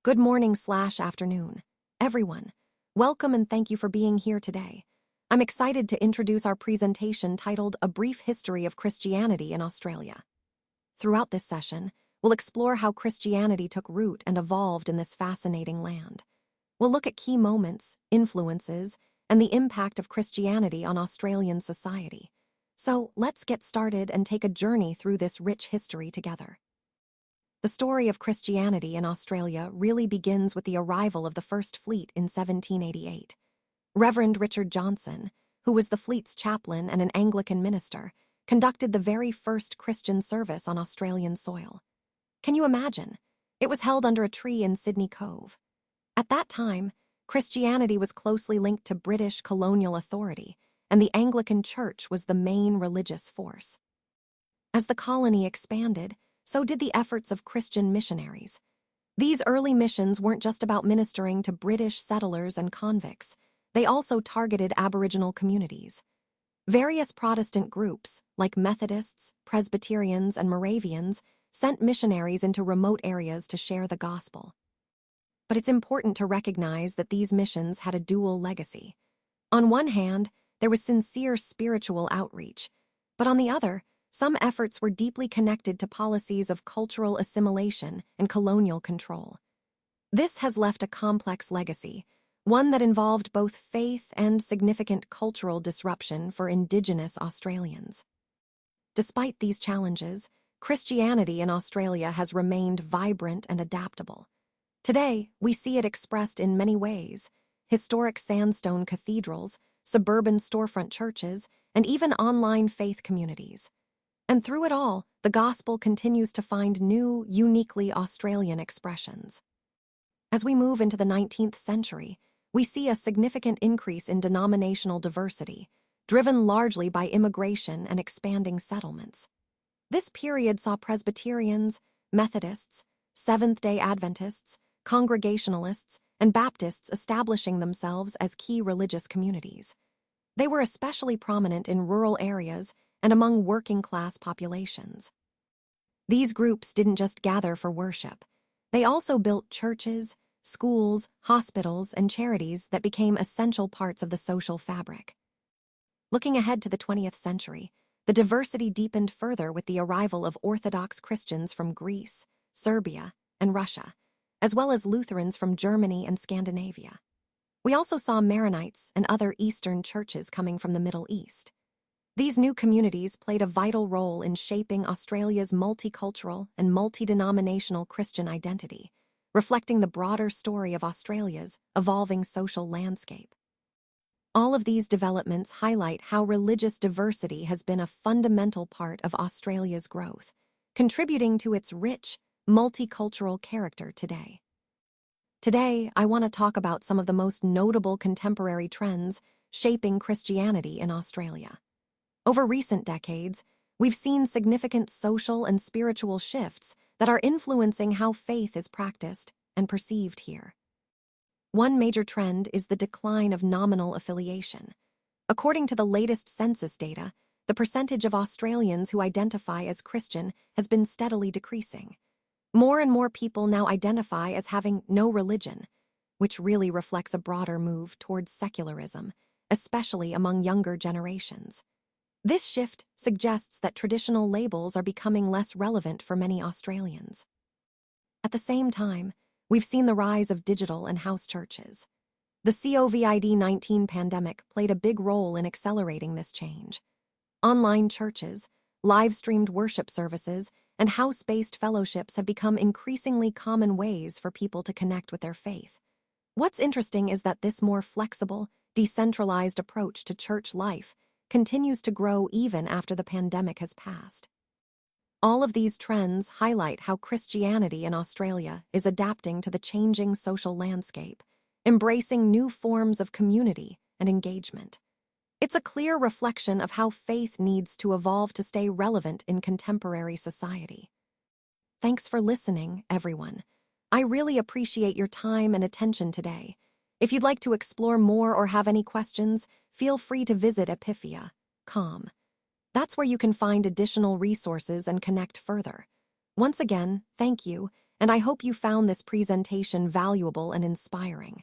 Good morning/afternoon. Everyone, welcome and thank you for being here today. I'm excited to introduce our presentation titled A Brief History of Christianity in Australia. Throughout this session, we'll explore how Christianity took root and evolved in this fascinating land. We'll look at key moments, influences, and the impact of Christianity on Australian society. So let's get started and take a journey through this rich history together. The story of Christianity in Australia really begins with the arrival of the First Fleet in 1788. Reverend Richard Johnson, who was the fleet's chaplain and an Anglican minister, conducted the very first Christian service on Australian soil. Can you imagine? It was held under a tree in Sydney Cove. At that time, Christianity was closely linked to British colonial authority, and the Anglican Church was the main religious force. As the colony expanded, so did the efforts of Christian missionaries. These early missions weren't just about ministering to British settlers and convicts. They also targeted Aboriginal communities. Various Protestant groups, like Methodists, Presbyterians, and Moravians, sent missionaries into remote areas to share the gospel. But it's important to recognize that these missions had a dual legacy. On one hand, there was sincere spiritual outreach, but on the other, some efforts were deeply connected to policies of cultural assimilation and colonial control. This has left a complex legacy, one that involved both faith and significant cultural disruption for Indigenous Australians. Despite these challenges, Christianity in Australia has remained vibrant and adaptable. Today, we see it expressed in many ways: historic sandstone cathedrals, suburban storefront churches, and even online faith communities. And through it all, the gospel continues to find new, uniquely Australian expressions. As we move into the 19th century, we see a significant increase in denominational diversity, driven largely by immigration and expanding settlements. This period saw Presbyterians, Methodists, Seventh-day Adventists, Congregationalists, and Baptists establishing themselves as key religious communities. They were especially prominent in rural areas and among working-class populations. These groups didn't just gather for worship. They also built churches, schools, hospitals, and charities that became essential parts of the social fabric. Looking ahead to the 20th century, the diversity deepened further with the arrival of Orthodox Christians from Greece, Serbia, and Russia, as well as Lutherans from Germany and Scandinavia. We also saw Maronites and other Eastern churches coming from the Middle East. These new communities played a vital role in shaping Australia's multicultural and multi-denominational Christian identity, reflecting the broader story of Australia's evolving social landscape. All of these developments highlight how religious diversity has been a fundamental part of Australia's growth, contributing to its rich, multicultural character today. Today, I want to talk about some of the most notable contemporary trends shaping Christianity in Australia. Over recent decades, we've seen significant social and spiritual shifts that are influencing how faith is practiced and perceived here. One major trend is the decline of nominal affiliation. According to the latest census data, the percentage of Australians who identify as Christian has been steadily decreasing. More and more people now identify as having no religion, which really reflects a broader move towards secularism, especially among younger generations. This shift suggests that traditional labels are becoming less relevant for many Australians. At the same time, we've seen the rise of digital and house churches. The COVID-19 pandemic played a big role in accelerating this change. Online churches, live-streamed worship services, and house-based fellowships have become increasingly common ways for people to connect with their faith. What's interesting is that this more flexible, decentralized approach to church life continues to grow even after the pandemic has passed. All of these trends highlight how Christianity in Australia is adapting to the changing social landscape, embracing new forms of community and engagement. It's a clear reflection of how faith needs to evolve to stay relevant in contemporary society. Thanks for listening, everyone. I really appreciate your time and attention today. If you'd like to explore more or have any questions, feel free to visit epifia.com. That's where you can find additional resources and connect further. Once again, thank you, and I hope you found this presentation valuable and inspiring.